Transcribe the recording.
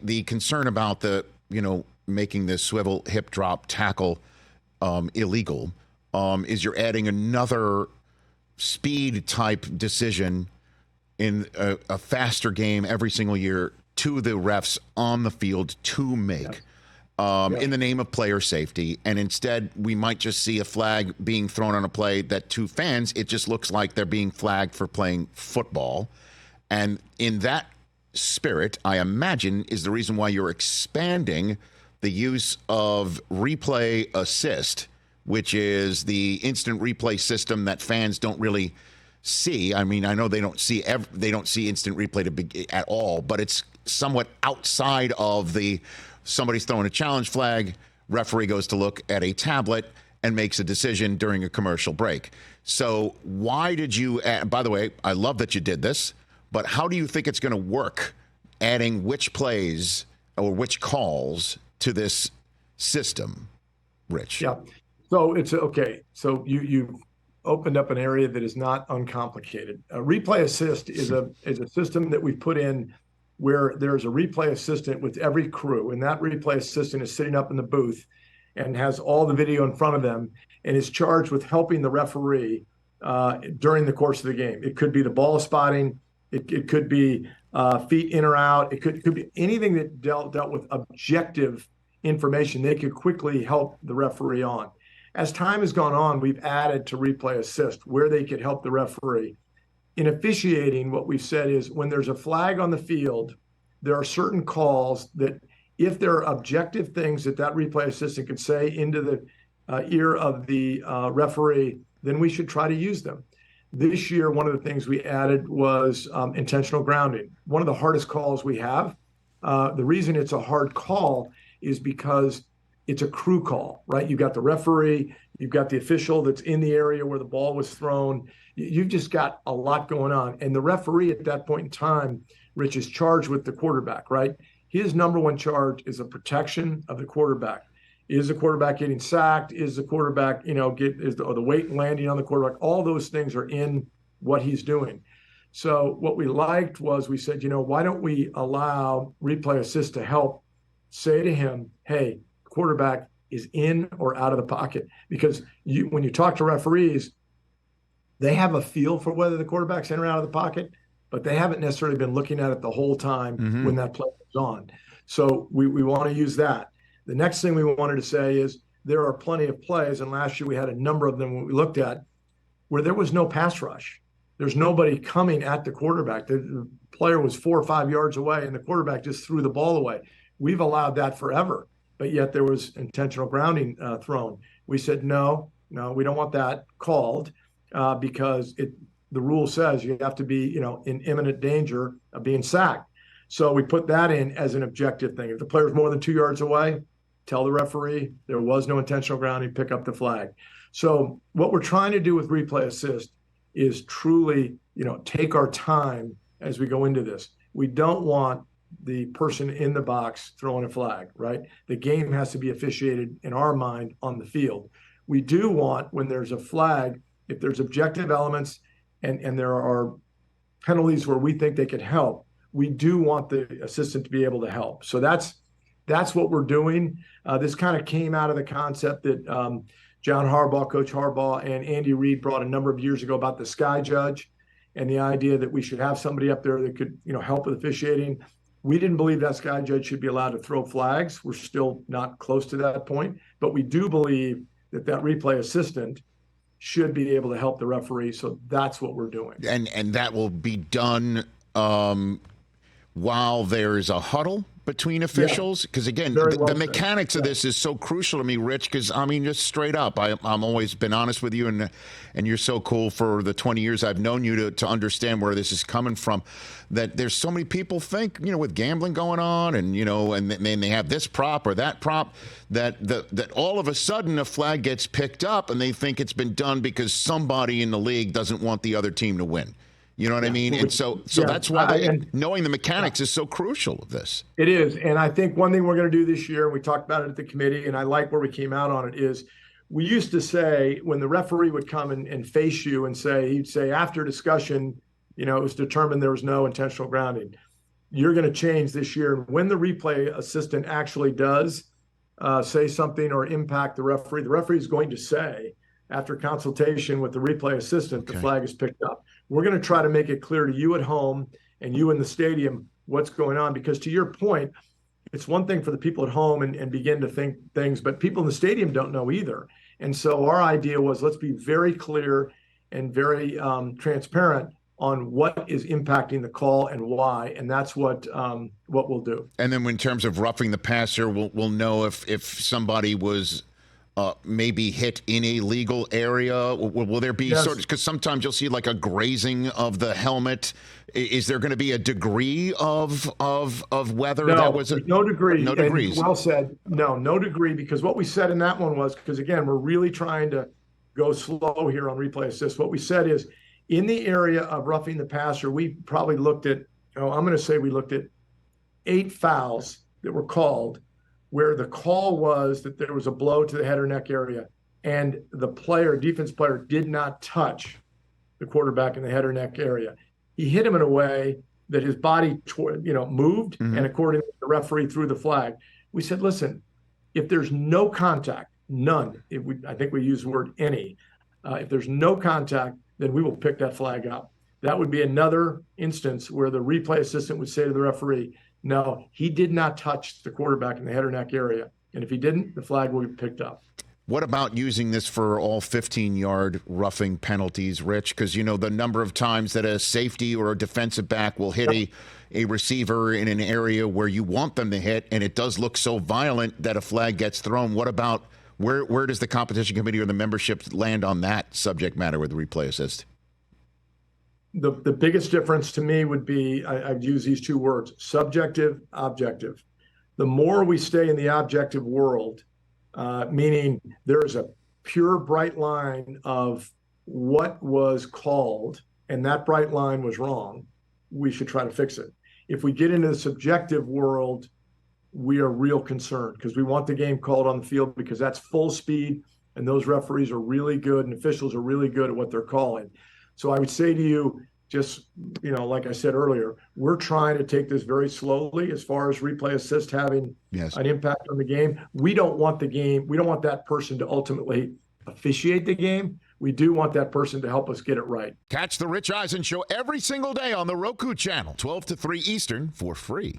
the concern about the, making the swivel hip drop tackle illegal is you're adding another speed type decision in a faster game every single year to the refs on the field to make in the name of player safety. And instead, we might just see a flag being thrown on a play that to fans, it just looks like they're being flagged for playing football. And in that spirit, I imagine, is the reason why you're expanding the use of replay assist, which is the instant replay system that fans don't really see. I mean, I know they don't see instant replay at all, but it's somewhat outside of somebody's throwing a challenge flag, referee goes to look at a tablet and makes a decision during a commercial break. So why did you by the way, I love that you did this, but how do you think it's going to work adding which plays or which calls to this system, Rich? Yeah. So it's okay. So you opened up an area that is not uncomplicated. A replay assist is a system that we put in where there's a replay assistant with every crew, and that replay assistant is sitting up in the booth and has all the video in front of them and is charged with helping the referee during the course of the game. It could be the ball spotting, it could be feet in or out, it could be anything that dealt with objective information they could quickly help the referee on. As time has gone on, we've added to replay assist where they could help the referee. In officiating, what we've said is when there's a flag on the field, there are certain calls that if there are objective things that replay assistant can say into the ear of the referee, then we should try to use them. This year, one of the things we added was intentional grounding. One of the hardest calls we have. The reason it's a hard call is because it's a crew call, right? You've got the referee, you've got the official that's in the area where the ball was thrown. You've just got a lot going on. And the referee at that point in time, Rich, is charged with the quarterback, right? His number one charge is a protection of the quarterback. Is the quarterback getting sacked? Is the quarterback, is the weight landing on the quarterback? All those things are in what he's doing. So what we liked was we said, why don't we allow replay assist to help say to him, hey, quarterback is in or out of the pocket? Because when you talk to referees, they have a feel for whether the quarterback's in or out of the pocket, but they haven't necessarily been looking at it the whole time when that play is on. So we want to use that. The next thing we wanted to say is there are plenty of plays, and last year we had a number of them we looked at where there was no pass rush. There's nobody coming at the quarterback. The player was 4 or 5 yards away, and the quarterback just threw the ball away. We've allowed that forever, but yet there was intentional grounding thrown. We said, no, we don't want that called because the rule says you have to be, in imminent danger of being sacked. So we put that in as an objective thing. If the player's more than 2 yards away, tell the referee there was no intentional grounding, pick up the flag. So what we're trying to do with replay assist is truly, take our time as we go into this. We don't want the person in the box throwing a flag, right? The game has to be officiated in our mind on the field. We do want, when there's a flag, if there's objective elements and there are penalties where we think they could help, we do want the assistant to be able to help. So that's what we're doing. This kind of came out of the concept that John Harbaugh, Coach Harbaugh, and Andy Reid brought a number of years ago about the sky judge and the idea that we should have somebody up there that could, help with officiating. We didn't believe that sky judge should be allowed to throw flags. We're still not close to that point, but we do believe that replay assistant should be able to help the referee. So that's what we're doing. And that will be done while there's a huddle between officials? Because, again, the mechanics of this is so crucial to me, Rich, because, just straight up, I'm always been honest with you, and you're so cool for the 20 years I've known you to understand where this is coming from, that there's so many people think, with gambling going on and, and then they have this prop or that prop, that all of a sudden a flag gets picked up and they think it's been done because somebody in the league doesn't want the other team to win. You know what I mean? And so that's why knowing the mechanics is so crucial of this. It is. And I think one thing we're going to do this year, and we talked about it at the committee, and I like where we came out on it, is we used to say when the referee would come and face you and he'd say, after discussion, it was determined there was no intentional grounding. you're going to change this year. When the replay assistant actually does say something or impact the referee is going to say, after consultation with the replay assistant, the flag is picked up. We're going to try to make it clear to you at home and you in the stadium what's going on, because to your point, it's one thing for the people at home and begin to think things, but people in the stadium don't know either. And so our idea was, let's be very clear and very transparent on what is impacting the call and why, and that's what we'll do. And then in terms of roughing the passer, we'll know if somebody was maybe hit in a legal area. Will there be sort of, because sometimes you'll see like a grazing of the helmet. Is there going to be a degree of whether that was no degree? No degrees. Well said. No degree, because what we said in that one was, because again, we're really trying to go slow here on replay assist. What we said is, in the area of roughing the passer, we probably looked at, I'm going to say we looked at 8 fouls that were called, where the call was that there was a blow to the head or neck area, and the defense player did not touch the quarterback in the head or neck area. He hit him in a way that his body, moved, and according to the referee, threw the flag. We said, listen, if there's no contact, none, I think we use the word any, if there's no contact, then we will pick that flag up. That would be another instance where the replay assistant would say to the referee, no, he did not touch the quarterback in the head or neck area. And if he didn't, the flag will be picked up. What about using this for all 15-yard roughing penalties, Rich? Because, the number of times that a safety or a defensive back will hit a receiver in an area where you want them to hit, and it does look so violent that a flag gets thrown. What about where does the competition committee or the membership land on that subject matter with replay assist? The biggest difference to me would be, I've used these 2 words, subjective, objective. The more we stay in the objective world, meaning there's a pure bright line of what was called, and that bright line was wrong, we should try to fix it. If we get into the subjective world, we are real concerned, because we want the game called on the field, because that's full speed, and those referees are really good and officials are really good at what they're calling. So I would say to you, just, like I said earlier, we're trying to take this very slowly as far as replay assist having an impact on the game. We don't want that person to ultimately officiate the game. We do want that person to help us get it right. Catch the Rich Eisen Show every single day on the Roku channel, 12 to 3 Eastern, for free.